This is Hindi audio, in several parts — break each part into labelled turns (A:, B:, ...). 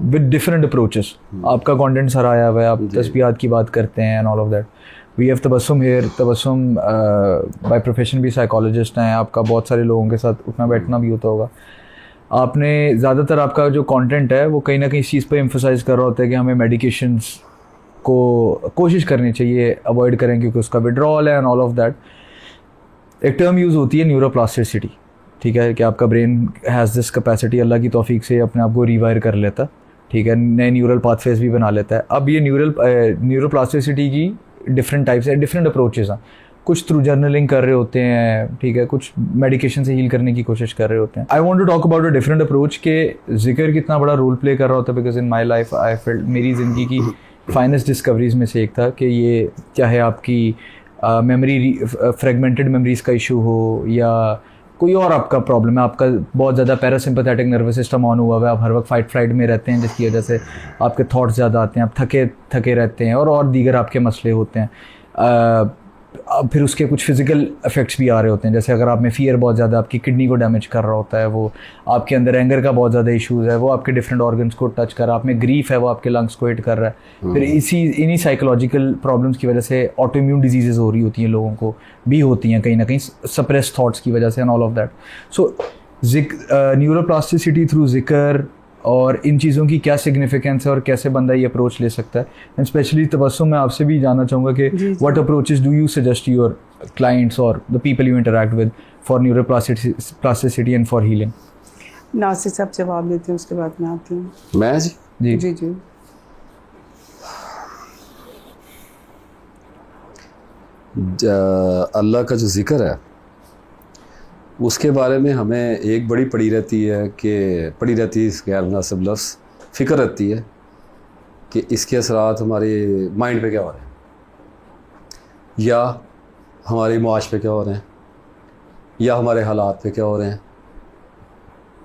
A: With different approaches. आपका कंटेंट सारा आया हुआ है, आप तस्बीहात की बात करते हैं and all of that. We have Tabassum here. Tabassum by profession भी साइकोलॉजिस्ट हैं। आपका बहुत सारे लोगों के साथ उठना बैठना भी होता होगा। आपने ज़्यादातर आपका जो कंटेंट है वो कहीं ना कहीं इस चीज़ पर एम्फोसाइज कर रहा होता है कि हमें मेडिकेशंस को कोशिश करनी चाहिए अवॉइड करें, क्योंकि उसका विड्रॉल है एंड ऑल ऑफ दैट। एक टर्म यूज़ होती है न्यूरोप्लास्टिसिटी, ठीक है, कि आपका ब्रेन हैज़ दिस कैपेसिटी, अल्लाह की तौफीक से अपने आप को रीवायर कर लेता है, ठीक है, नए न्यूरल पाथवेज भी बना लेता है। अब ये न्यूरोप्लास्टिसिटी की डिफरेंट टाइप्स है, डिफरेंट अप्रोचेज़ हैं। कुछ थ्रू जर्नलिंग कर रहे होते हैं, ठीक है, कुछ मेडिकेशन से हील करने की कोशिश कर रहे होते हैं। I want to talk about a different approach के जिक्र कितना बड़ा रोल प्ले कर रहा होता है, because in my life I felt, मेरी ज़िंदगी की फाइनेस्ट डिस्कवरीज में से एक था कि ये चाहे आपकी मेमोरी फ्रेगमेंटेड मेमोरीज का इशू हो या कोई और आपका प्रॉब्लम है, आपका बहुत ज़्यादा पैरासिम्पैथेटिक नर्वस सिस्टम ऑन हुआ है, आप हर वक्त फाइट फ्लाइट में रहते हैं, जिसकी वजह से आपके थॉट्स ज़्यादा आते हैं, आप थके रहते हैं और दीगर आपके मसले होते हैं। फिर उसके कुछ फिजिकल इफेक्ट्स भी आ रहे होते हैं, जैसे अगर आप में फियर बहुत ज़्यादा आपकी किडनी को डैमेज कर रहा होता है, वो आपके अंदर एंगर का बहुत ज़्यादा इश्यूज़ है, वो आपके डिफरेंट ऑर्गन्स को टच कर रहा है, आप में ग्रीफ है वो आपके लंग्स को हिट कर रहा है। फिर इन्हीं साइकोलॉजिकल प्रॉब्लम्स की वजह से ऑटो इम्यून डिजीज़ेज़ हो रही होती हैं, लोगों को भी होती हैं कहीं ना कहीं सप्रेस थाट्स की वजह से and all of that. So neuroplasticity through जिक्र और इन चीज़ों की क्या सिग्निफिकेंस है और कैसे बंदा ये अप्रोच ले सकता है। एंड स्पेशली तबस्सुम, मैं आपसे भी जानना चाहूँगा कि what approaches do you suggest your clients और the people you interact with for neuroplasticity and for healing.
B: Nasir साहब जवाब देते हैं, उसके बाद मैं आती हूँ।
C: मैं जी
B: जी जी
C: अल्लाह का जो जिक्र है उसके बारे में हमें एक बड़ी पड़ी रहती है इसके गैर मुनासिब लफ्ज़ फ़िक्र रहती है कि इसके असरात हमारे माइंड पे क्या हो रहे हैं या हमारे माश पे क्या हो रहे हैं या हमारे हालात पे क्या हो रहे हैं,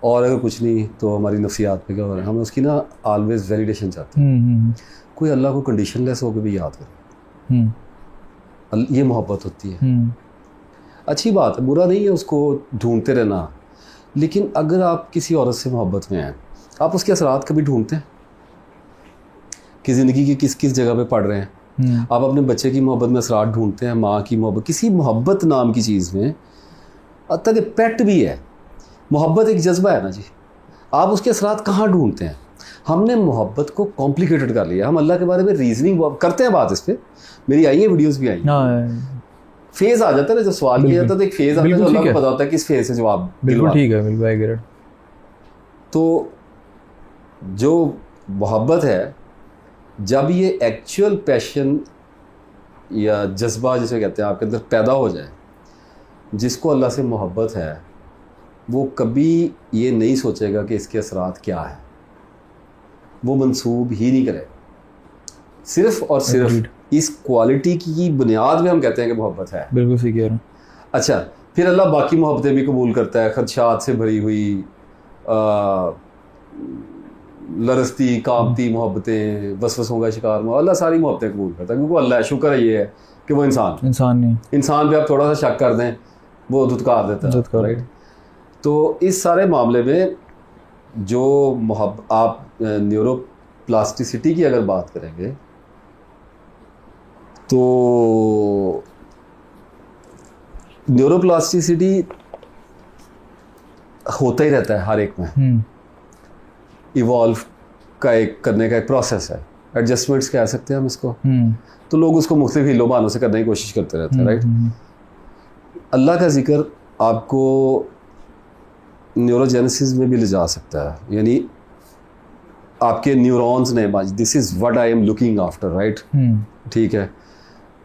C: और अगर कुछ नहीं तो हमारी नफ्सियात पे क्या हो रहे हैं। हम उसकी ना ऑलवेज वैलिडेशन चाहते हैं। कोई अल्लाह को कंडीशन लेस होकर भी याद करे, ये मोहब्बत होती है। अच्छी बात है, बुरा नहीं है उसको ढूंढते रहना, लेकिन अगर आप किसी औरत से मोहब्बत में हैं, आप उसके असरात कभी ढूंढते हैं कि ज़िंदगी की किस किस जगह पे पड़ रहे हैं। आप अपने बच्चे की मोहब्बत में असरात ढूंढते हैं, माँ की मोहब्बत, किसी मोहब्बत नाम की चीज़ में, अब तक पेट भी है, मोहब्बत एक जज्बा है ना जी, आप उसके असरात कहाँ ढूंढते हैं। हमने मोहब्बत को कॉम्प्लिकेटेड कर लिया। हम अल्लाह के बारे में रीजनिंग करते हैं, बात इस पर मेरी आई है, वीडियोज़ भी आई। फेज आ जाता है ना, जब सवाल किया जाता है तो एक फेज आता है, जो अल्लाह को पता होता है किस फेज से जवाब।
A: बिल्कुल ठीक है, बिल्कुल आई गेट इट।
C: तो जो मोहब्बत है, जब ये एक्चुअल पैशन या जज्बा जिसे कहते हैं आपके अंदर पैदा हो जाए, जिसको अल्लाह से मोहब्बत है, वो कभी ये नहीं सोचेगा कि इसके असरात क्या है, वो मंसूब ही नहीं करे। सिर्फ और सिर्फ इस क्वालिटी की बुनियाद में हम कहते हैं कि मोहब्बत है।
A: बिल्कुल सही कह रहे हैं।
C: अच्छा, फिर अल्लाह बाकी मोहब्बतें भी कबूल करता है, खदशात से भरी हुई लरसती कांपती मोहब्बतें, वसवसों का शिकार अल्लाह सारी मोहब्बतें कबूल करता है, क्योंकि अल्लाह है। शुक्र है ये है कि वो इंसान नहीं, इंसान पे आप थोड़ा सा शक कर दें वो धुतकार देता है, राइट। तो इस सारे मामले में जो आप न्यूरोप्लास्टिसिटी की अगर बात करेंगे तो न्यूरोप्लास्टिसिटी होता ही रहता है हर एक में। इवॉल्व का करने का एक प्रोसेस है, एडजस्टमेंट्स कह सकते हैं हम इसको। तो लोग उसको मुख्तलिफ हिलो बहानों से करने की कोशिश करते रहते हैं, राइट। अल्लाह का जिक्र आपको न्यूरोजेनेसिस में भी ले जा सकता है, यानी आपके न्यूरॉन्स ने, this is what I am looking after, right, ठीक है।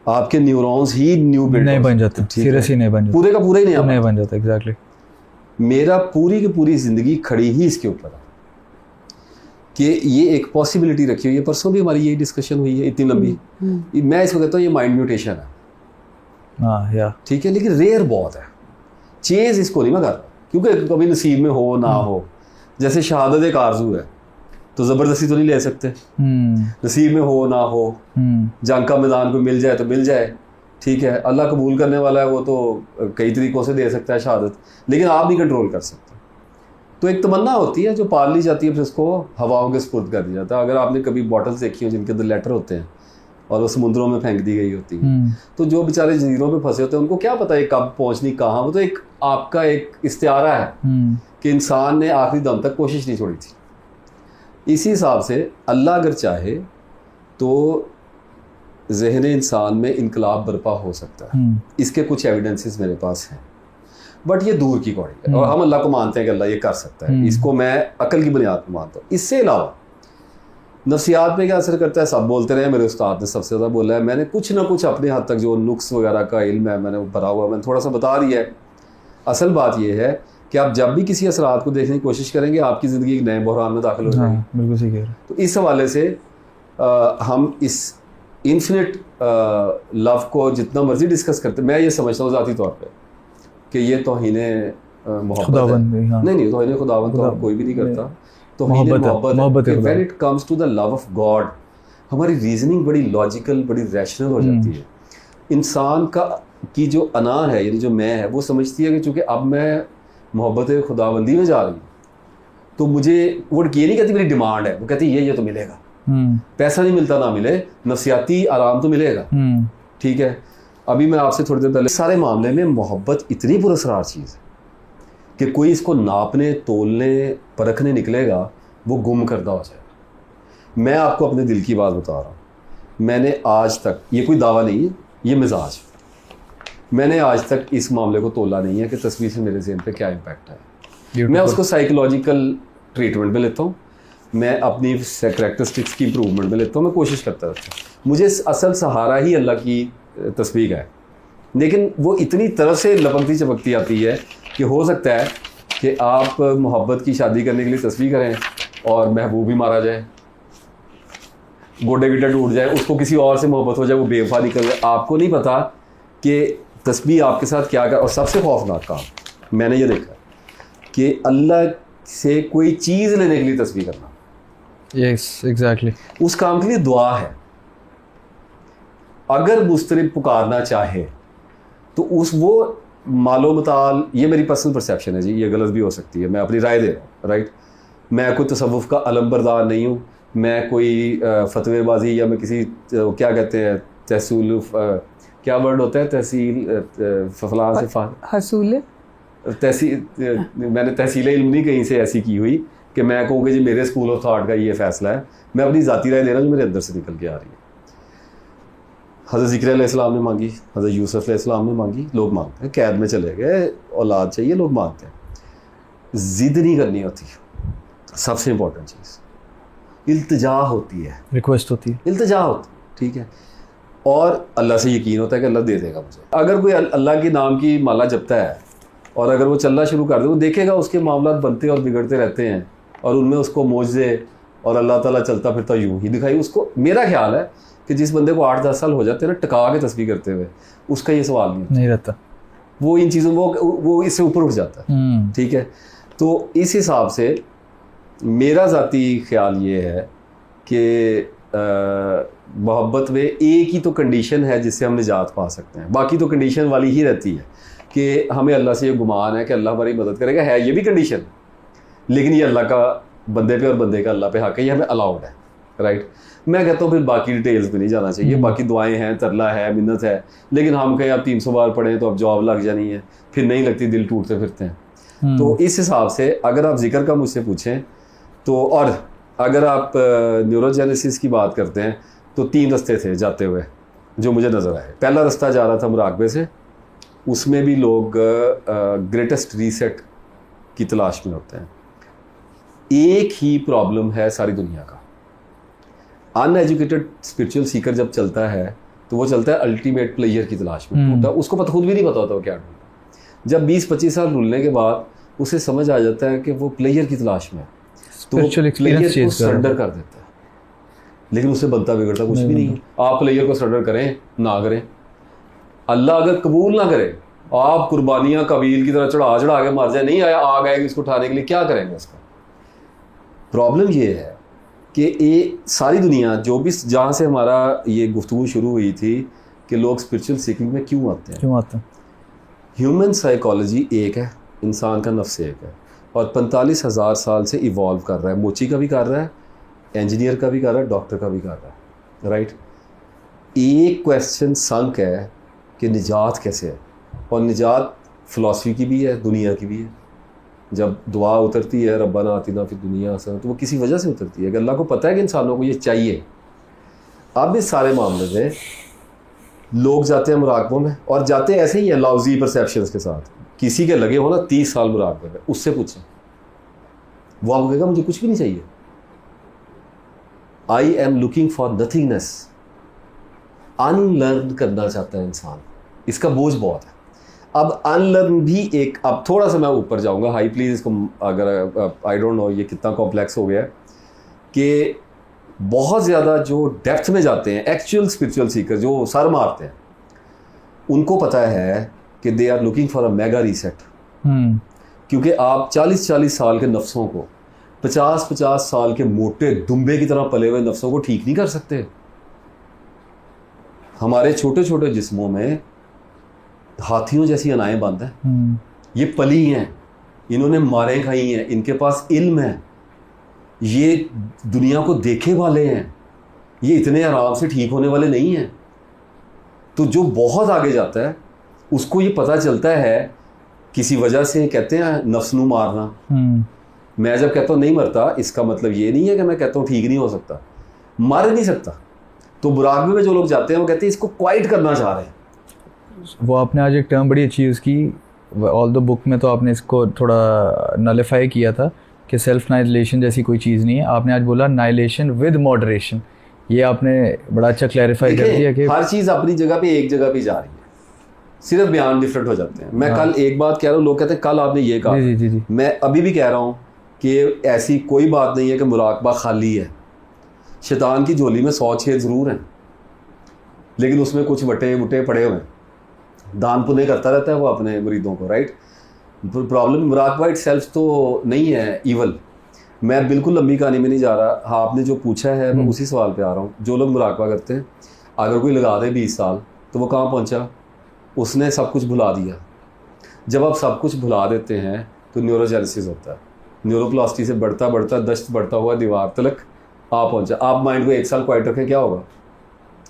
C: आपके न्यूरॉन्स ही न्यू बिल्ड
A: नहीं बन जाते, सीरियसली नहीं बन जाते,
C: पूरे का पूरा ही नहीं
A: बन जाता। एग्जैक्टली। मेरा
C: पूरी की पूरी ज़िंदगी खड़ी ही इसके ऊपर है कि ये एक पॉसिबिलिटी रखी हुई है। परसों भी हमारी यही डिस्कशन हुई है इतनी लंबी। मैं इसको कहता हूँ ये माइंड म्यूटेशन है,
A: हाँ,
C: ठीक है, लेकिन रेयर बहुत है। चेज़ इसको नहीं मैं कर रहा, क्योंकि कभी नसीब में हो ना हो। जैसे शहादत एक आरज़ू है, तो ज़बरदस्ती तो नहीं ले सकते, नसीब में हो ना हो, जंग का मैदान को मिल जाए तो मिल जाए, ठीक है। अल्लाह कबूल करने वाला है, वो तो कई तरीक़ों से दे सकता है शहादत, लेकिन आप नहीं कंट्रोल कर सकते। तो एक तमन्ना होती है जो पाल ली जाती है, फिर उसको हवाओं के सुपुर्द कर दिया जाता है। अगर आपने कभी बॉटल्स देखी हो जिनके अंदर लेटर होते हैं और वो समुद्रों में फेंक दी गई होती है, तो जो बेचारे जजीरों पे फंसे होते हैं उनको क्या पता है कब पहुंचनी कहाँ। वो तो एक आपका एक इस्तिआरा है कि इंसान ने आखिरी दम तक कोशिश नहीं छोड़ी थी। इसी हिसाब से अल्लाह अगर चाहे तो ज़हन इंसान में इनकलाब बर्पा हो सकता है। इसके कुछ एविडेंसेस मेरे पास हैं, बट ये दूर की कौड़ी है और हम अल्लाह को मानते हैं कि अल्लाह ये कर सकता है। इसको मैं अकल की बुनियाद पर मानता हूँ। इससे अलावा नफ्सियात पे क्या असर करता है, सब बोलते रहे, मेरे उस्ताद ने सबसे ज़्यादा बोला है। मैंने कुछ ना कुछ अपने हद तक जो नुक्स वगैरह का इल्म है मैंने भरा हुआ, मैंने थोड़ा सा बता दिया है। असल बात यह है कि आप जब भी किसी असरात को देखने की कोशिश करेंगे आपकी ज़िंदगी एक नए बहरान में दाखिल हो जाएगी।
A: बिल्कुल सही कह रहे हैं।
C: तो इस हवाले से हम इस इन्फिनिट लव को जितना मर्जी डिस्कस करते, मैं ये समझता हूँ ज़ाती तौर पे कि ये तौहीन मोहब्बत है। नहीं, तौहीन खुदावंद तो कोई भी नहीं करता। तो मोहब्बत है। When it comes to the love of God, हमारी रीजनिंग बड़ी लॉजिकल, बड़ी रैशनल हो जाती है। इंसान की जो अना है, यानी जो मैं है, वो समझती है कि चूँकि अब मैं मोहब्बत खुदाबंदी में जा रही हूँ तो मुझे वो ये नहीं कहती मेरी डिमांड है, वो कहती ये तो मिलेगा। पैसा नहीं मिलता ना मिले, नफसियाती आराम तो मिलेगा। ठीक है, अभी मैं आपसे थोड़ी देर पहले, सारे मामले में मोहब्बत इतनी पुरस्कार चीज़ है कि कोई इसको नापने, तोलने, परखने निकलेगा वो गुम करदा हो जाएगा। मैं आपको अपने दिल की बात बता रहा हूँ, मैंने आज तक, ये कोई दावा नहीं है, ये मिजाज, मैंने आज तक इस मामले को तोला नहीं है कि तस्वीर से मेरे ज़हन पे क्या इम्पैक्ट है। मैं उसको साइकोलॉजिकल ट्रीटमेंट में लेता हूँ, मैं अपनी कैरेक्टरिस्टिक्स की इम्प्रूवमेंट में लेता हूँ, मैं कोशिश करता रहता हूँ। मुझे असल सहारा ही अल्लाह की तस्वीर है, लेकिन वो इतनी तरफ से लपकती चपकती आती है कि हो सकता है कि आप मोहब्बत की शादी करने के लिए तस्वीर करें और महबूब ही मारा जाए, गोडे गिटे टूट जाए, उसको किसी और से मोहब्बत हो जाए, वो बेवफा निकल जाए। आपको नहीं पता कि तस्बीह आपके साथ क्या कर। और सबसे खौफनाक काम मैंने ये देखा कि अल्लाह से कोई चीज़ लेने के लिए तस्बीह करना।
A: Yes, exactly.
C: उस काम के लिए दुआ है। अगर मुस्तरिब पुकारना चाहे तो वो मालो मताल, ये मेरी पर्सनल परसेप्शन है जी, ये गलत भी हो सकती है, मैं अपनी राय दे रहा हूँ, राइट। मैं कोई तसव्वुफ़ का अलमबरदार नहीं हूँ, मैं कोई फतवेबाजी या मैं किसी क्या कहते हैं तहसील, क्या वर्ड होता है तहसील, फलां से
B: हसूल
C: तहसील, मैंने तहसील इल्म नहीं कहीं से ऐसी की हुई कि मैं कहूँ कि जी मेरे स्कूल ऑफ थॉट का ये फ़ैसला है। मैं अपनी ज़ाती राय दे रहा हूँ जो मेरे अंदर से निकल के आ रही है। हज़रत ज़िक्र अलैहिस्सलाम ने मांगी, हज़रत यूसुफ अलैहिस्सलाम ने मांगी, लोग मांगते हैं। कैद में चले गए, औलाद चाहिए, लोग मांगते हैं। ज़िद नहीं करनी होती, सबसे इम्पोर्टेंट चीज़ इल्तिजा होती है,
A: रिक्वेस्ट होती है,
C: इल्तिजा होती है, ठीक है। और अल्लाह से यकीन होता है कि अल्लाह दे देगा मुझे। अगर कोई अल्लाह के नाम की माला जपता है और अगर वो चलना शुरू कर दे, वो देखेगा उसके मामला बनते और बिगड़ते रहते हैं और उनमें उसको मौजज़े और अल्लाह ताला चलता फिरता यूँ ही दिखाई उसको। मेरा ख्याल है कि जिस बंदे को 8-10 साल हो जाते हैं ना टका के तस्बीह करते हुए, उसका ये सवाल नहीं
A: रहता,
C: वो इन चीज़ों वो इससे ऊपर उठ जाता है, ठीक है। तो इस हिसाब से मेरा ज़ाती ख्याल ये है कि मोहब्बत में एक ही तो कंडीशन है जिससे हम निजात पा सकते हैं, बाकी तो कंडीशन वाली ही रहती है कि हमें अल्लाह से ये गुमान है कि अल्लाह हमारी मदद करेगा, है ये भी कंडीशन, लेकिन ये अल्लाह का बंदे पे और बंदे का अल्लाह पे हक है, ये हमें अलाउड है, राइट। मैं कहता हूँ फिर बाकी डिटेल्स में नहीं जाना चाहिए, बाकी दुआएं हैं, तरला है, मिन्नत है, लेकिन हम कहें आप 300 बार पढ़ें तो अब जॉब लग जानी है, फिर नहीं लगती, दिल टूटते फिरते हैं। तो इस हिसाब से अगर आप जिक्र का मुझसे पूछें तो, और अगर आप न्यूरोजेनेसिस की बात करते हैं तो 3 रास्ते थे जाते हुए जो मुझे नज़र आए। पहला रास्ता जा रहा था मुराकबे से, उसमें भी लोग ग्रेटेस्ट रीसेट की तलाश में होते हैं। एक ही प्रॉब्लम है सारी दुनिया का, अनएजुकेटेड स्पिरिचुअल सीकर जब चलता है तो वो चलता है अल्टीमेट प्लेयर की तलाश में, उसको खुद भी नहीं पता होता वो क्या ढूंढता। जब 20-25 साल ढूंढने के बाद उसे समझ आ जाता है कि वो प्लेयर की तलाश में है, तो वो प्लेयर को सरेंडर कर देता है, लेकिन उससे बनता बिगड़ता कुछ भी नहीं है। आप प्लेयर को सरेंडर करें ना करें, अल्लाह अगर कबूल ना करे, आप कुर्बानियाँ कबील की तरह चढ़ा के मर जाए, नहीं आया आग आएगी उसको उठाने के लिए, क्या करेंगे उसका। प्रॉब्लम ये है कि ये सारी दुनिया जो भी, जहाँ से हमारा ये गुफ्तगू शुरू हुई थी कि लोग स्पिरिचुअल सीकिंग में क्यों आते हैं,
A: ह्यूमन साइकोलॉजी
C: एक है, इंसान का नफ्स एक है, और 45,000 साल से इवॉल्व कर रहा है। मोची का भी कर रहा है, इंजीनियर का भी कर रहा है, डॉक्टर का भी कर रहा है, राइट। एक क्वेश्चन संक है कि निजात कैसे है, और निजात फ़िलासफ़ी की भी है, दुनिया की भी है। जब दुआ उतरती है रब्बाना आतिना फिद दुनिया हसना, तो वो किसी वजह से उतरती है कि अल्लाह को पता है कि इंसानों को ये चाहिए। अब इस सारे मामले में लोग जाते हैं मुराकबों में, और जाते ऐसे ही है लफ्ज़ी परसेप्शंस के साथ। किसी के लगे हो ना 30 साल मुराकबे में, उससे पूछें, वो आपको कहेगा मुझे कुछ भी नहीं चाहिए। I am looking for nothingness. Unlearn करना चाहता है इंसान, इसका बोझ बहुत है। अब अनलर्न भी एक, अब थोड़ा सा मैं ऊपर जाऊंगा, हाई प्लीज़ इसको, अगर आई डोंट नो ये कितना कॉम्प्लेक्स हो गया है, कि बहुत ज़्यादा जो डेप्थ में जाते हैं एक्चुअल स्पिरिचुअल सीकर, जो सर मारते हैं, उनको पता है कि they are looking for a mega reset. क्योंकि आप 40-40 साल के नफ्सों को 50-50 साल के मोटे दुम्बे की तरह पले हुए नफ्सों को ठीक नहीं कर सकते। हमारे छोटे छोटे जिस्मों में हाथियों जैसी अनाएं बंद हैं, ये पली हैं, इन्होंने मारें खाई हैं, इनके पास इल्म है, ये दुनिया को देखे वाले हैं, ये इतने आराम से ठीक होने वाले नहीं हैं। तो जो बहुत आगे जाता है उसको ये पता चलता है किसी वजह से, कहते हैं नफ्स नू मारना। मैं जब कहता हूँ नहीं मरता, इसका मतलब ये नहीं है कि मैं कहता हूँ ठीक नहीं हो सकता, मर नहीं सकता। तो मुराकबे में जो लोग जाते हैं वो कहते हैं इसको क्वाइट करना चाह रहे हैं।
A: वो आपने आज एक टर्म बड़ी अच्छी यूज़ की, ऑल द बुक में तो आपने इसको थोड़ा नलिफाई किया था कि सेल्फ नाइलेशन जैसी कोई चीज़ नहीं है। आपने आज बोला नाइलेशन विद मॉडरेशन, ये आपने बड़ा अच्छा क्लैरिफाई कर दिया कि
C: हर चीज़ अपनी जगह पे एक जगह पे जा रही है, सिर्फ बयान डिफरेंट हो जाते हैं। मैं कल एक बात कह रहा हूँ, लोग कहते हैं कल आपने ये कहा,
A: जी।
C: मैं अभी भी कह रहा हूँ कि ऐसी कोई बात नहीं है कि मुराकबा खाली है। शैतान की झोली में 100 छेद ज़रूर हैं, लेकिन उसमें कुछ वटे वुटे पड़े हुए हैं, दान पुण्य करता रहता है वो अपने मुरीदों को, राइट। प्रॉब्लम मुराकबा इट सेल्फ तो नहीं है ईवल। मैं बिल्कुल लंबी कहानी में नहीं जा रहा। हाँ, आपने जो पूछा है मैं उसी सवाल पे आ रहा हूँ। जो लोग मुराकबा करते हैं, अगर कोई लगा दे 20 साल, तो वो कहाँ पहुँचा? उसने सब कुछ भुला दिया। जब आप सब कुछ भुला देते हैं तो न्यूरोजेनेसिस होता है, न्यूरोप्लास्टी से बढ़ता बढ़ता दस्त बढ़ता हुआ दीवार तलक आप पहुँचा। आप माइंड को 1 साल क्वाइट रखें, क्या होगा?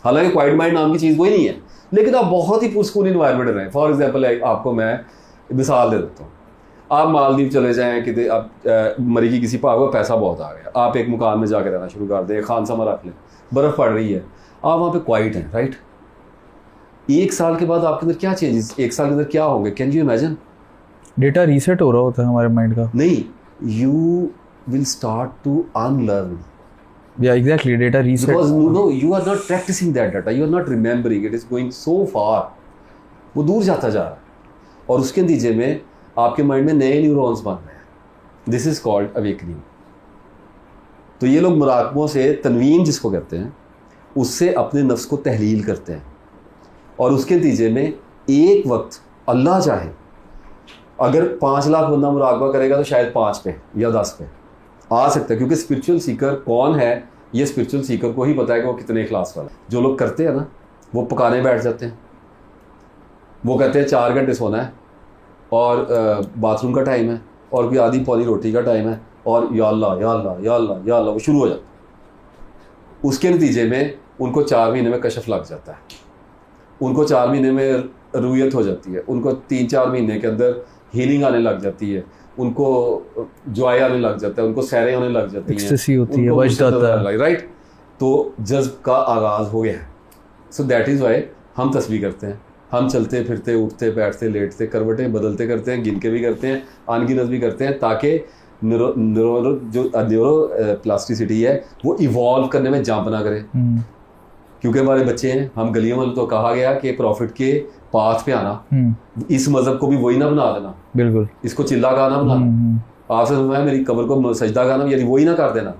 C: हालांकि क्वाइट माइंड नाम की चीज़ वही नहीं है, लेकिन आप बहुत ही पुरस्कून इन्वायरमेंट रहें। फॉर एग्जाम्पल आपको मैं मिसाल दे देता हूँ, आप मालदीव चले जाएँ कि आप मरी की किसी पहाड़ पर पैसा बहुत आ गया, आप एक मकान में जाकर रहना शुरू कर दें, खानसामा रख लें, बर्फ़ पड़ रही है, आप वहाँ पे क्वाइट हैं, राइट। 1 साल के बाद आपके अंदर क्या चेंजेस, 1 साल के अंदर क्या होंगे? Can you imagine?
A: Data reset हो रहा होता है हमारे माइंड का।
C: नहीं, you will start to unlearn.
A: Yeah, exactly. Data reset.
C: Because no, you are not practicing that data. You are not remembering. It is going so far. वो दूर जाता जा रहा है, और उसके नतीजे में आपके माइंड में नए न्यूरॉन्स बन रहे हैं। This is called awakening. तो ये लोग मुराकबों से तनवीन जिसको कहते हैं, उससे अपने नफ्स को तहलील करते हैं, और उसके नतीजे में एक वक्त अल्लाह चाहे अगर 5 लाख बंदा मुराकबा करेगा तो शायद 5 पे या 10 पे आ सकता है। क्योंकि स्पिरिचुअल सीकर कौन है, ये स्पिरिचुअल सीकर को ही पता है कि वो कितने क्लास वाला है। जो लोग करते हैं ना, वो पकाने बैठ जाते हैं, वो कहते हैं 4 घंटे सोना है, और बाथरूम का टाइम है, और कोई आधी पौनी रोटी का टाइम है, और या अल्लाह या अल्लाह या अल्लाह या अल्लाह वो शुरू हो जाता है। उसके नतीजे में उनको 4 महीने में कशफ लग जाता है, उनको 4 महीने में रूयत हो जाती है, उनको 3-4 महीने के अंदर हीलिंग आने लग जाती है, उनको जॉय आने लग जाता है, उनको सैरें होने लग जाती हैं,
A: एक्सटेसी होती है, वश जाता है,
C: राइट। तो जज्ब का आगाज़ हो गया है। सो दैट इज़ वाई हम तस्बीह करते हैं, हम चलते फिरते उठते बैठते लेटते करवटें बदलते करते हैं, गिन के भी करते हैं, अनगिनत भी करते हैं, ताकि न्यूरो प्लास्टिसिटी है वो इवॉल्व करने में जंप ना करे। क्योंकि हमारे बच्चे हैं, हम गलियों में तो कहा गया कि प्रॉफिट के पाथ पे आना, इस मजहब को भी वही ना बना देना, बिल्कुल इसको चिल्ला गाना बना। आपसे फरमाया मेरी कब्र को सजदा गाना, यदि वही ना कर देना,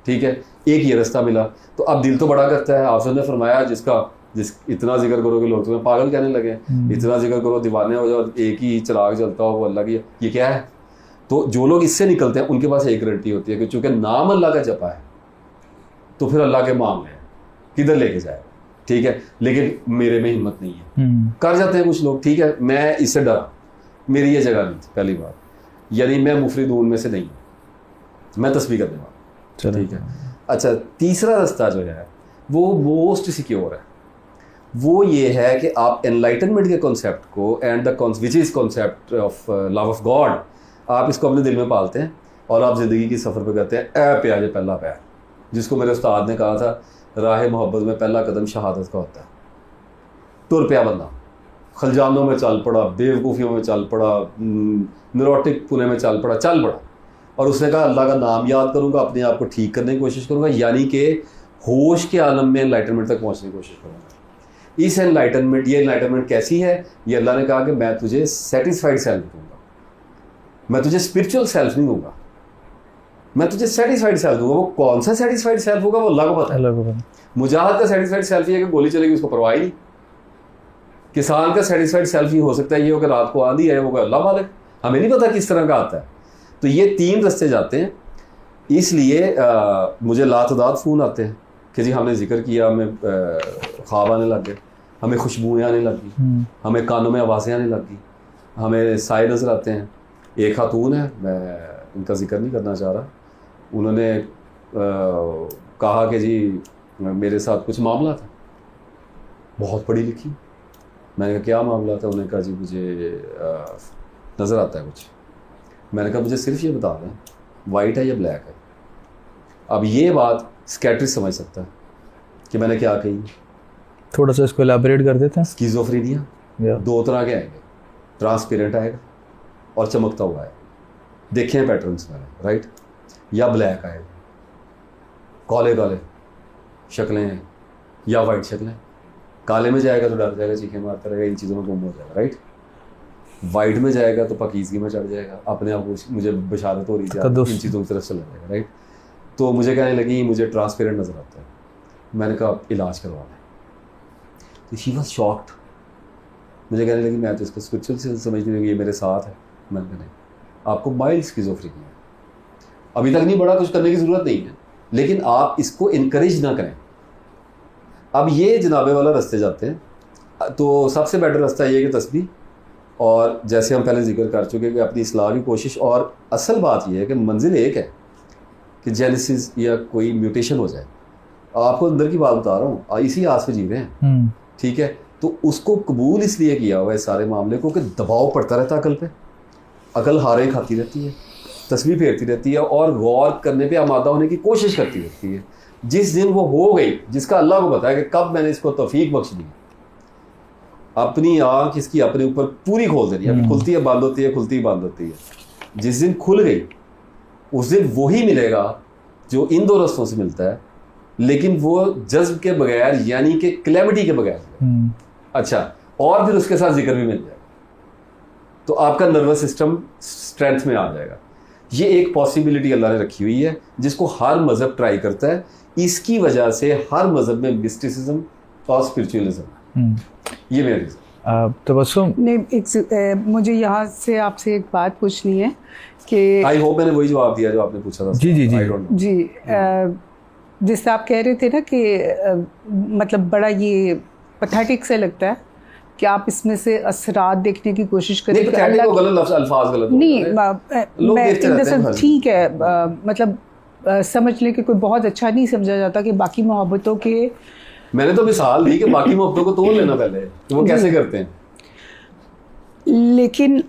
C: ठीक है। एक ये रास्ता मिला, तो अब दिल तो बड़ा करता है। आपसे ने फरमाया जिस इतना जिक्र करोगे लोग तुम्हें पागल कहने लगे, इतना जिक्र करो दीवाने हो जाओ, एक ही चिराग जलता हो वो अल्लाह की, ये क्या है? तो जो लोग इससे निकलते हैं उनके पास एक गारंटी होती है कि चूंकि नाम अल्लाह का जपा है, तो फिर अल्लाह के मामले हैं, किधर लेके जाए, ठीक है। लेकिन मेरे में हिम्मत नहीं है, कर जाते हैं कुछ लोग, ठीक है। मैं इससे डरा, मेरी ये जगह नहीं थी, पहली बात। यानी मैं मुफरिदून में से नहीं हूँ, मैं तस्बीह करने वाला हूँ, ठीक है। अच्छा, तीसरा रास्ता जो है वो मोस्ट सिक्योर है, वो ये है कि आप एनलाइटनमेंट के कॉन्सेप्ट को and the which is concept of love of God, आप इसको अपने दिल में पालते हैं और आप ज़िंदगी की सफ़र पे करते हैं। ए प्यार ये पहला पैर, जिसको मेरे उस्ताद ने कहा था राह मोहब्बत में पहला कदम शहादत का होता है। तुर प्या बंदा खलजानों में चल पड़ा, बेवकूफ़ियों में चल पड़ा, न्यूरोटिक पुणे में चल पड़ा, और उसने कहा अल्लाह का नाम याद करूँगा, अपने आप को ठीक करने की कोशिश करूँगा, यानी कि होश के आलम में एनलाइटनमेंट तक पहुँचने की कोशिश करूँगा। इस एनलाइटनमेंट, ये एनलाइटनमेंट कैसी है? ये अल्लाह ने कहा कि मैं तुझे सेटिस्फाइड सेल्फ दूंगा, मैं तुझे स्पिरिचुअल सेल्फ नहीं दूंगा, मैं तुझे सेटिस्फाइड सेल्फ दूंगा। वो कौन सा सेटिस्फाइड सेल्फ होगा वो अल्लाह को पता है। मुजाहिद का सेटिस्फाइड सेल्फ ये है कि गोली चलेगी उसको परवाह ही नहीं। किसान का सेटिस्फाइड सेल्फ ही हो सकता है ये हो कि रात को आंधी है, वो अल्लाह मालिक, हमें नहीं पता किस तरह का आता है। तो ये 3 रास्ते जाते हैं। इसलिए मुझे लातदाद फ़ोन आते हैं कि जी हमने जिक्र किया, हमें ख्वाब आने लग गए, हमें खुशबुएँ आने लग गई, हमें कानों में आवाज़ें आने लग गई, हमें साए नज़र आते हैं। एक खातून है, मैं उनका जिक्र नहीं करना चाह रहा, उन्होंने कहा कि जी मेरे साथ कुछ मामला था, बहुत पढ़ी लिखी। मैंने कहा क्या मामला था? उन्होंने कहा जी मुझे नज़र आता है कुछ। मैंने कहा मुझे सिर्फ ये बता दें वाइट है या ब्लैक है। अब ये बात स्कैट्रिस्ट समझ सकता है कि मैंने क्या कही।
A: थोड़ा सा इसको एलैबोरेट कर देते हैं।
C: स्किज़ोफ्रेनिया 2 तरह के आएंगे, ट्रांसपेरेंट आएगा और चमकता हुआ है, देखे हैं पैटर्न्स मैंने, राइट, या ब्लैक आएगा, काले काले शक्लें हैं या वाइट शक्लें। काले में जाएगा तो डर जाएगा, चीखें मारता रहेगा, इन चीज़ों में गुम हो जाएगा, राइट। वाइट में जाएगा तो पाकीज़गी में चढ़ जाएगा, अपने आप मुझे बशारत हो रही है, इन चीज़ों की तरफ चला जाएगा, राइट। तो मुझे कहने लगी मुझे ट्रांसपेरेंट नज़र आता है। मैंने कहा इलाज करवाना है। तो शी वॉज शॉक्ड। मुझे कहने लगी मैं तो इसको स्पिरिचुअल से समझने लगी, ये मेरे साथ है। मैंने कहा नहीं, आपको माइल्ड स्किज़ोफ्रेनिया है, अभी तक नहीं, बड़ा कुछ करने की ज़रूरत नहीं है, लेकिन आप इसको इनकरेज ना करें। अब ये जनाबे वाला रास्ते जाते हैं। तो सबसे बेटर रास्ता ये है कि तस्बीह, और जैसे हम पहले जिक्र कर चुके कि अपनी इस्लाह की कोशिश। और असल बात यह है कि मंजिल एक है कि जेनेसिस या कोई म्यूटेशन हो जाए। आपको अंदर की बात बता रहा हूँ, इसी आस पे जी रहे हैं, ठीक है। तो उसको कबूल इसलिए किया हुआ है सारे मामले को कि दबाव पड़ता रहता है अकल पे, अकल हारे खाती रहती है, तस्बीह फेरती रहती है और गौर करने पे आमादा होने की कोशिश करती रहती है। जिस दिन वो हो गई, जिसका अल्लाह को पता है कि कब मैंने इसको तौफीक बख्श दी, अपनी आँख इसकी अपने ऊपर पूरी खोल देनी है, खुलती है बंद होती है, खुलती है बंद होती है। जिस दिन खुल गई उस दिन वही मिलेगा जो इन 2 रास्तों से मिलता है, लेकिन वो जज्ब के बगैर, यानी कि क्लैमिटी के बगैर। अच्छा, और फिर उसके साथ जिक्र भी मिल जाएगा, तो आपका नर्वस सिस्टम स्ट्रेंथ में आ जाएगा। ये एक पॉसिबिलिटी अल्लाह ने रखी हुई है जिसको हर मज़हब ट्राई करता है। इसकी वजह से हर मज़हब में मिस्टिसिज्म और स्पिरिचुअलिज्म, ये मेरा रीज़न।
A: तबस्सुम
B: नहीं, मुझे यहाँ से आपसे एक बात पूछनी है कि
C: आई होप मैंने वही जवाब दिया जो आपने पूछा था।
A: जी जी जी
B: जी, जिससे आप कह रहे थे ना कि मतलब बड़ा ये पैथेटिक से लगता है कि आप इसमें से असरात देखने की कोशिश करें।
C: नहीं, पैथेटिक को गलत लफ्ज़, अल्फाज गलत
B: नहीं,
C: मैं इन द सेंस
B: ठीक है, मतलब समझ ले कि कोई बहुत अच्छा नहीं समझा जाता कि बाकी मोहब्बतों के,
C: मैंने तो मिसाल दी कि बाकी मोहब्बतों को तोड़ लेना पहले, तो वो कैसे करते हैं।
B: लेकिन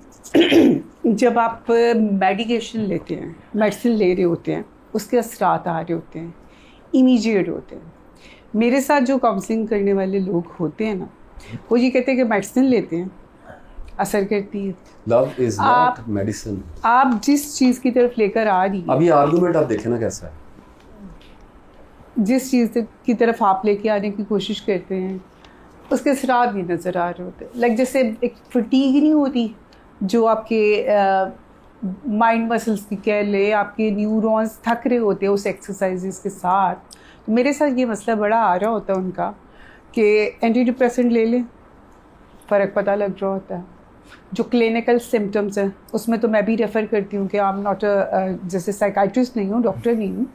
B: जब आप मेडिकेशन लेते हैं, मेडिसिन ले रहे होते हैं, उसके असरात आ रहे होते हैं, इमीडिएट होते हैं। मेरे साथ जो काउंसलिंग करने वाले लोग होते हैं ना, वो ये कहते हैं कि मेडिसिन लेते हैं, असर करती है।
C: Love is not medicine.
B: आप जिस चीज़ की तरफ लेकर आ रही है,
C: अब ये आर्गुमेंट आप देखें ना कैसा है,
B: जिस चीज़ की तरफ आप लेके आने की कोशिश करते हैं उसके असरात भी नज़र आ रहे होते हैं। लाइक जैसे एक फटीग नहीं होती जो आपके माइंड मसल्स की कह ले, आपके न्यूरॉन्स थक रहे होते हैं उस एक्सरसाइजेस के साथ। तो मेरे साथ ये मसला बड़ा आ रहा होता है उनका कि एंटी डिप्रेसेंट ले लें, फ़र्क पता लग रहा होता है। जो क्लिनिकल सिम्टम्स हैं उसमें तो मैं भी रेफ़र करती हूँ कि आप नॉट जैसे साइकाइट्रिस्ट नहीं हूँ, डॉक्टर नहीं हूँ,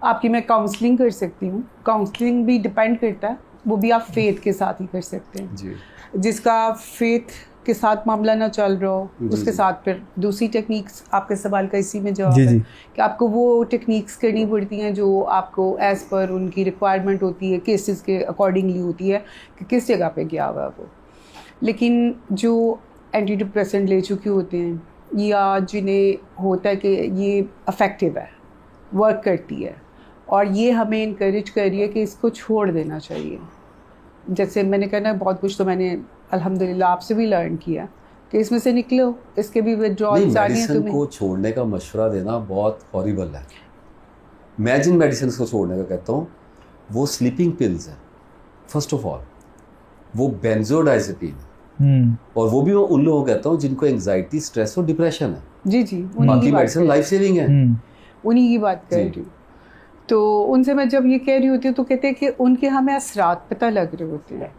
B: आपकी मैं काउंसलिंग कर सकती हूँ। काउंसलिंग भी डिपेंड करता है, वो भी आप फेथ के साथ ही कर सकते हैं
C: जी।
B: जिसका फेथ के साथ मामला ना चल रहा हो,
C: जी,
B: उसके
C: जी।
B: साथ फिर दूसरी टेक्निक्स, आपके सवाल का इसी में जवाब
A: जी,
B: है
A: जी।
B: कि आपको वो टेक्निक्स करनी पड़ती हैं जो आपको एज़ पर उनकी रिक्वायरमेंट होती है, केसेस के अकॉर्डिंगली होती है कि किस जगह पे गया हुआ है वो। लेकिन जो एंटी डिप्रेसेंट ले चुके होते हैं या जिन्हें होता है कि ये अफेक्टिव है, वर्क करती है और ये हमें इनकरेज कर रही है कि इसको छोड़ देना चाहिए। जैसे मैंने कहा ना, बहुत कुछ तो मैंने अल्हम्दुलिल्लाह आपसे भी लर्न किया कि इसमें से निकलो, इसके भी विड्रॉल्स आनी है
C: मेडिसिन
B: तुम्हें।
C: को छोड़ने का मशवरा देना बहुत हॉरिबल है। मैं जिन मेडिसिन को छोड़ने का कहता हूँ वो स्लीपिंग पिल्स है फर्स्ट ऑफ ऑल, वो बेंजोडाइजेपिन, और वो भी मैं उन लोगों को कहता हूँ जिनको एंजाइटी, स्ट्रेस और डिप्रेशन है।
B: जी जी, उन्हीं की
C: बाकी
B: बात
C: मेडिसिन
B: कर
C: लाइफ सेविंग है।
B: उन्हीं की बात कर
C: जी।
B: रही हूँ। तो उनसे मैं जब ये कह रही होती हूँ तो कहते हैं कि उनके हमें असरात पता लग रहे होते हैं।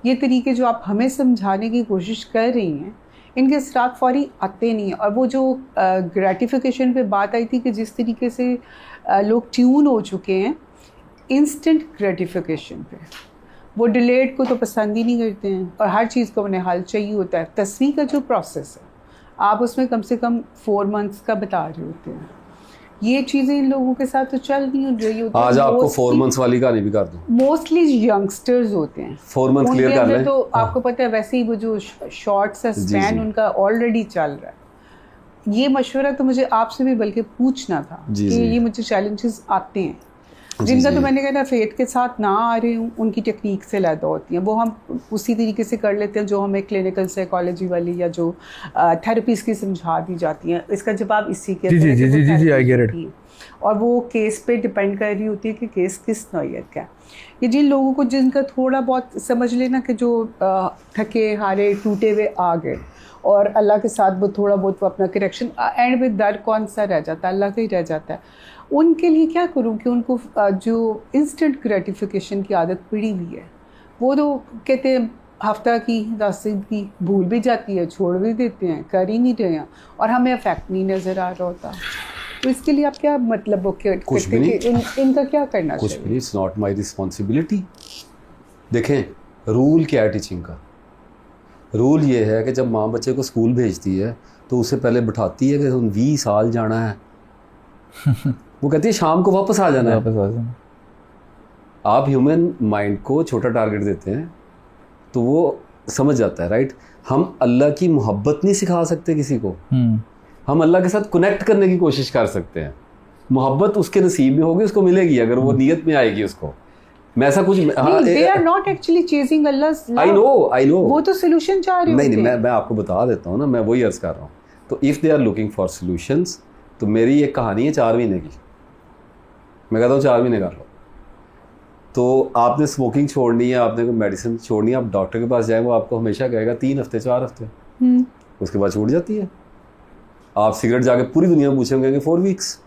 B: ये तरीके जो आप हमें समझाने की कोशिश कर रही हैं, इनके असरात फौरी आते नहीं हैं। और वो जो ग्रेटिफिकेशन पे बात आई थी कि जिस तरीके से लोग ट्यून हो चुके हैं इंस्टेंट ग्रेटिफिकेशन पे, वो डिलेड को तो पसंद ही नहीं करते हैं और हर चीज़ को उन्हें हल चाहिए होता है। तस्वीर का जो प्रोसेस है आप उसमें कम से कम 4 मंथ्स का बता रहे होते हैं। ये चीज़ें इन लोगों के साथ तो चल नहीं रही होती।
C: आज आपको 4 मंथ्स वाली कहानी भी कर दूं।
B: मोस्टली यंगस्टर्स होते हैं,
C: 4 मंथ
B: उनके
C: क्लियर कर
B: अंदर
C: लें।
B: तो आपको पता है वैसे ही वो जो शॉर्ट सा
C: जी,
B: स्पैन
C: जी।
B: उनका ऑलरेडी चल रहा है। ये मशवरा तो मुझे आपसे भी बल्कि पूछना था
C: जी,
B: कि
C: जी।
B: ये मुझे चैलेंजेस आते हैं
C: जी,
B: जिनका
C: जी।
B: तो मैंने कहा ना फेथ के साथ ना आ रही हूँ, उनकी टेक्निक से लैदा होती हैं। वो हम उसी तरीके से कर लेते हैं जो हमें क्लिनिकल साइकोलॉजी वाली या जो थेरेपीज की समझा दी जाती हैं। इसका जवाब इसी के
A: जी,
B: अंदर है
A: जी,
B: कि वो
A: जी, जी, जी, I
B: therapy
A: get it.
B: होती है। और वो केस पे डिपेंड कर रही होती है कि केस किस नौयत का है। ये जिन लोगों को जिनका थोड़ा बहुत समझ लेना कि जो थके हारे टूटे हुए आ गए और अल्लाह के साथ वो थोड़ा बहुत वो अपना करेक्शन एंड में दर्द कौन सा रह जाता है, अल्लाह का ही रह जाता है। उनके लिए क्या करूं कि उनको जो इंस्टेंट ग्रेटिफिकेशन की आदत पड़ी हुई है, वो तो कहते हैं हफ्ता की 10 दिन की भूल भी जाती है, छोड़ भी देते हैं, कर ही नहीं रहे हैं और हमें इफेक्ट नहीं नज़र आ रहा होता। तो इसके लिए आप क्या मतलब वो
C: कुछ भी नहीं।
B: इनका क्या करना
C: कुछ
B: चाहिए?
C: भी, इट्स नॉट माई रिस्पॉन्सिबिलिटी। देखें, रूल क्या है टीचिंग का? रूल ये है कि जब माँ बच्चे को स्कूल भेजती है तो उससे पहले बिठाती है कि तुम 20 साल जाना है। वो कहती है शाम को वापस आ जाना है।
A: वापस आ जाना।
C: आप ह्यूमन माइंड को छोटा टारगेट देते हैं तो वो समझ जाता है, राइट? हम अल्लाह की मोहब्बत नहीं सिखा सकते किसी को। हम अल्लाह के साथ कनेक्ट करने की कोशिश कर सकते हैं। मोहब्बत उसके नसीब में होगी, उसको मिलेगी अगर वो नीयत में आएगी उसको। मैं ऐसा कुछ
B: they are not actually chasing अल्लाह's
C: आई
B: love।
C: नो
B: वो तो सोल्यूशन चाह रहे
C: नहीं
B: होते
C: नहीं,
B: हैं।
C: मैं आपको बता देता हूँ ना, मैं वही अर्ज कर रहा हूँ। तो if they are looking for solutions, तो मेरी एक कहानी है 4 महीने की। मैं कहता हूँ 4 महीने कर लो। तो आपने स्मोकिंग छोड़नी है, आपने कोई मेडिसिन छोड़नी है, आप डॉक्टर के पास जाए, वो आपको हमेशा कहेगा 3 हफ्ते 4 हफ्ते, उसके बाद छूट जाती है। आप सिगरेट जाके पूरी दुनिया में पूछेंगे कि 4 वीक्स।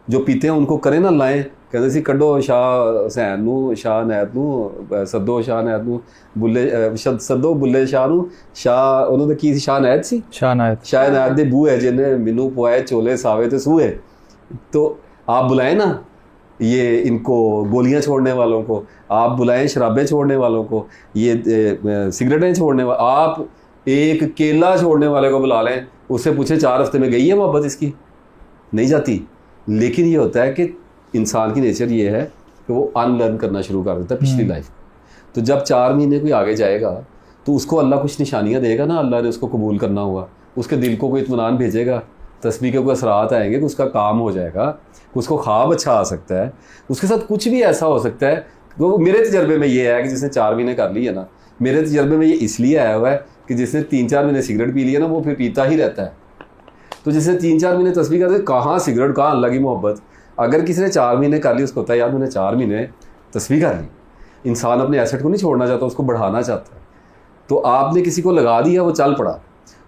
C: जो पीते हैं उनको करें ना, लाएं, कहते सी कड्डो शाह हुसैन नू, शाह नैत नू, सद्दो शाह नैत नू, बुल्ले सद्दो बुल्ले शाह नू, शाह उन्होंने की शाह नैत सी, शाह नैत दे बूहे जिन्हें मैनू पवाए चोले सावे ते सूहे। तो आप बुलाएं ना ये इनको गोलियां छोड़ने वालों को, आप बुलाएं शराबें छोड़ने वालों को, ये सिगरेटें छोड़ने वाले, आप एक केला छोड़ने वाले को बुला लें, उससे पूछे 4 हफ्ते में गई है मोहब्बत इसकी? नहीं जाती। लेकिन ये होता है कि इंसान की नेचर ये है कि वो अनलर्न करना शुरू कर देता है पिछली लाइफ। तो जब 4 महीने कोई आगे जाएगा तो उसको अल्लाह कुछ निशानियाँ देगा ना, अल्लाह ने उसको कबूल करना हुआ, उसके दिल को कोई इत्मीनान भेजेगा, तस्बीह के कोई असरात आएंगे कि उसका काम हो जाएगा, उसको ख्वाब अच्छा आ सकता है, उसके साथ कुछ भी ऐसा हो सकता है। वो मेरे तजर्बे में ये है कि जिसने 4 महीने कर ली है ना, मेरे तजर्बे में ये इसलिए आया हुआ है कि जिसने 3-4 महीने सिगरेट पी लिया ना, वो फिर पीता ही रहता है। तो जिसने 3-4 महीने तस्बीह करते, कहाँ सिगरेट, कहाँ अल्लाह की मोहब्बत। अगर किसी ने 4 महीने कर ली, उसको होता है यार मैंने 4 महीने तस्बीह कर ली। इंसान अपने एसेट को नहीं छोड़ना चाहता, उसको बढ़ाना चाहता है। तो आपने किसी को लगा दिया, वो चल पड़ा,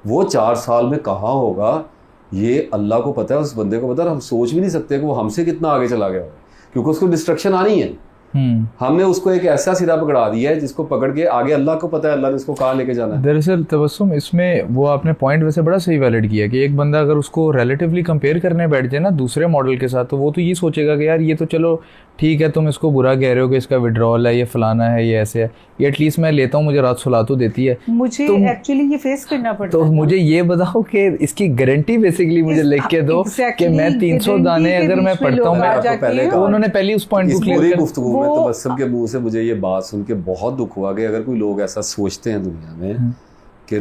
C: वो 4 साल में कहाँ होगा ये अल्लाह को पता है, उस बंदे को पता है। हम सोच भी नहीं सकते कि वो हमसे कितना आगे चला गया होगा, क्योंकि उसको डिस्ट्रक्शन आनी है। हमने उसको एक ऐसा सिरा पकड़ा दिया है जिसको पकड़ के आगे अल्लाह को पता है अल्लाह ने उसको कहाँ लेके जाना है।
A: दरअसल तबस्सुम इसमें वो आपने पॉइंट वैसे बड़ा सही वैलिड किया कि एक बंदा अगर उसको रिलेटिवली कंपेयर करने बैठ जाए ना दूसरे मॉडल के साथ, तो वो तो ये सोचेगा कि यार ये तो चलो ठीक है, तुम इसको बुरा कह रहे हो कि इसका विड्रॉल है, ये फलाना है, ये ऐसे है, ये एटलीस्ट मैं लेता हूँ, मुझे रात सुला तो देती है।
B: मुझे एक्चुअली ये फेस करना पड़ता
A: तो
B: है।
A: मुझे ये बताओ कि इसकी गारंटी बेसिकली मुझे लिख के दो कि मैं 300 दाने अगर मैं पढ़ता हूँ, तो उन्होंने पहले उस पॉइंट को
C: पूरी
A: क्लियर
C: गुफ्तगू में तबस्सुम के मुंह से मुझे ये बात सुन के बहुत दुख हुआ कि अगर कोई लोग ऐसा सोचते हैं दुनिया में कि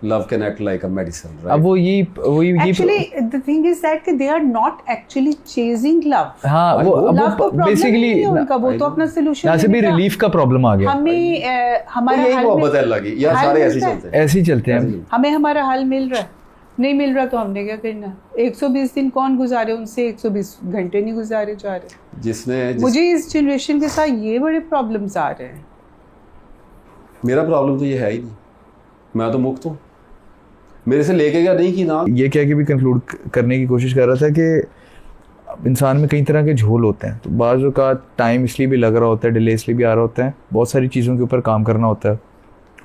C: love can act like a medicine, right?
A: अब वो
B: actually the thing is that कि they are not actually chasing love.
A: हाँ, वो बेसिकली
B: उनका वो तो अपना सॉल्यूशन
A: यहाँ से भी रिलीफ का प्रॉब्लम आ गया।
B: हमें हमारा
C: यही
B: हल
C: मोहब्बत है अल्लाह की, यार सारे ऐसे चलते हैं,
A: ऐसे ही चलते हैं।
B: हमें हमारा हल मिल रहा है, नहीं मिल रहा तो हमने क्या करना। 120 दिन कौन गुजारे, उनसे 120 घंटे नहीं गुजारे जा रहे। मुझे इस जनरेशन के साथ ये बड़े प्रॉब्लम्स आ रहे हैं।
C: मेरा प्रॉब्लम तो ये है ही नहीं, मैं तो मुक्त हूँ, मेरे से लेके गया नहीं कि ना।
A: ये कह के भी कंक्लूड करने की कोशिश कर रहा था कि इंसान में कई तरह के झोल होते हैं, तो बाज़ औक़ात टाइम इसलिए भी लग रहा होता है, डिले इसलिए भी आ रहा होता है, बहुत सारी चीज़ों के ऊपर काम करना होता है,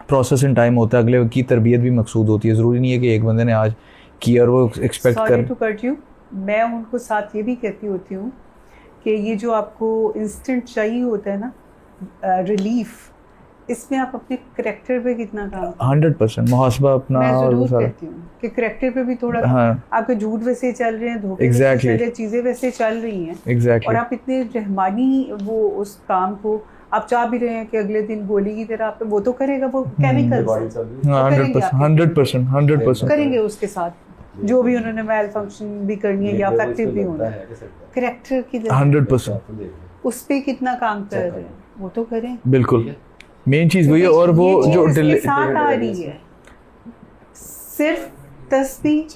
A: प्रोसेस इन टाइम होता है, अगले की तरबियत भी मकसूद होती है। ज़रूरी नहीं है कि एक बंदे ने आज किया और वो एक्सपेक्ट कर।
B: मैं उनको साथ ये भी कहती होती हूँ कि ये जो आपको इंस्टेंट चाहिए होता है ना रिलीफ, इसमें आप अपने करैक्टर पे कितना काम
A: 100% मुहासबा अपना।
B: मैं ज़रूर कहती हूँ कि करैक्टर पे भी थोड़ा आपके झूठ वैसे चल रहे हैं, धोखे वैसे चल रहे हैं, चीज़ें वैसे चल रही हैं, और आप इतने रहमानी वो उस काम को आप चाह भी रहे हैं कि अगले दिन गोली की तरह आप वो तो करेगा, वो केमिकल्स
A: 100%
B: करेंगे उसके साथ जो भी उन्होंने मेल फंक्शन भी करनी है या इफेक्टिव भी होना है। करैक्टर की
A: 100%
B: उस पे कितना काम कर रहे हैं वो तो करें।
A: बिल्कुल मेन चीज़ वही है। और वो जो
B: डिले साथ आ रही है सिर्फ तस्बीह,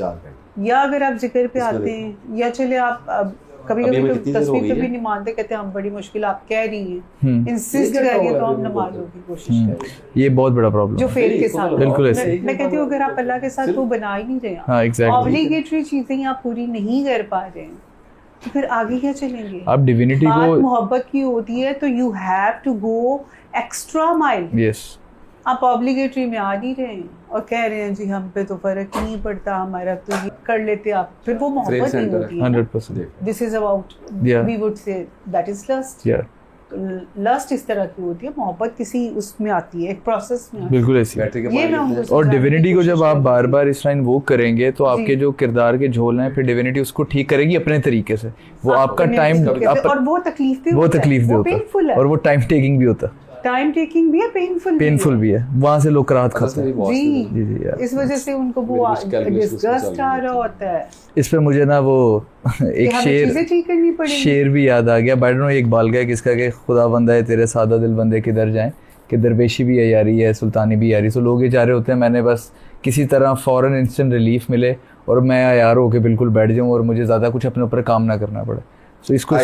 B: या अगर आप जिक्र पे आते हैं, या चले आप कभी कभी तो तस्बीह पे भी नहीं मानते, कहते हम बड़ी मुश्किल आप कह रही हैं, इंसिस्ट करिए तो हम नमाजों की कोशिश करें।
A: ये बहुत बड़ा प्रॉब्लम
B: जो फेल के साथ
A: बिल्कुल ऐसे
B: मैं कहती हूँ अगर आप अल्लाह के साथ वो बना ही नहीं रहे, ऑब्लिगेटरी चीजें आप पूरी नहीं कर पा रहे हैं, तो फिर आगे क्या चलेंगे?
A: आप डिविनिटी को
B: मोहब्बत की होती है तो you have to go extra mile.
A: Yes,
B: आप ऑब्लिगेटरी में आ नहीं रहे हैं और कह रहे हैं जी हम पे तो फर्क ही नहीं पड़ता, हमारा तो ये कर लेते आप, फिर वो मोहब्बत नहीं होती है।
A: 100%
B: this is about we would say that is lust. Lust इस तरह की होती है, मोहब्बत किसी उसमें आती है, एक प्रोसेस में आती है।
A: बिल्कुल ऐसी। और डिविनिटी को जब आप बार बार इस लाइन वो करेंगे तो आपके जो किरदार के झोल हैं, फिर डिविनिटी उसको ठीक करेगी अपने तरीके से। वो आपका टाइम
B: और वो तकलीफ भी होता
A: है और वो टाइम टेकिंग भी होता है,
B: टाइम टेकिंग भी है, पेनफुल
A: भी है। वहाँ से लोग राहत खाते हैं
B: जी, इस वजह से उनको वो डिस्गस्ट आ रहा होता है।
A: इस पे मुझे ना वो एक शेर भी याद आ गया, आई डोंट नो इकबाल का किसका, कि खुदा बंदा है तेरे सादा दिल बंदे किधर जाएं, कि दरवेशी भी यारी है सुल्तानी भी यारी। सो लोग ये चाह रहे होते हैं मैंने बस किसी तरह फ़ौरन इंस्टेंट रिलीफ मिले और मैं यार होके बिल्कुल बैठ जाऊँ और मुझे ज़्यादा कुछ अपने ऊपर काम ना करना पड़े। सो इसको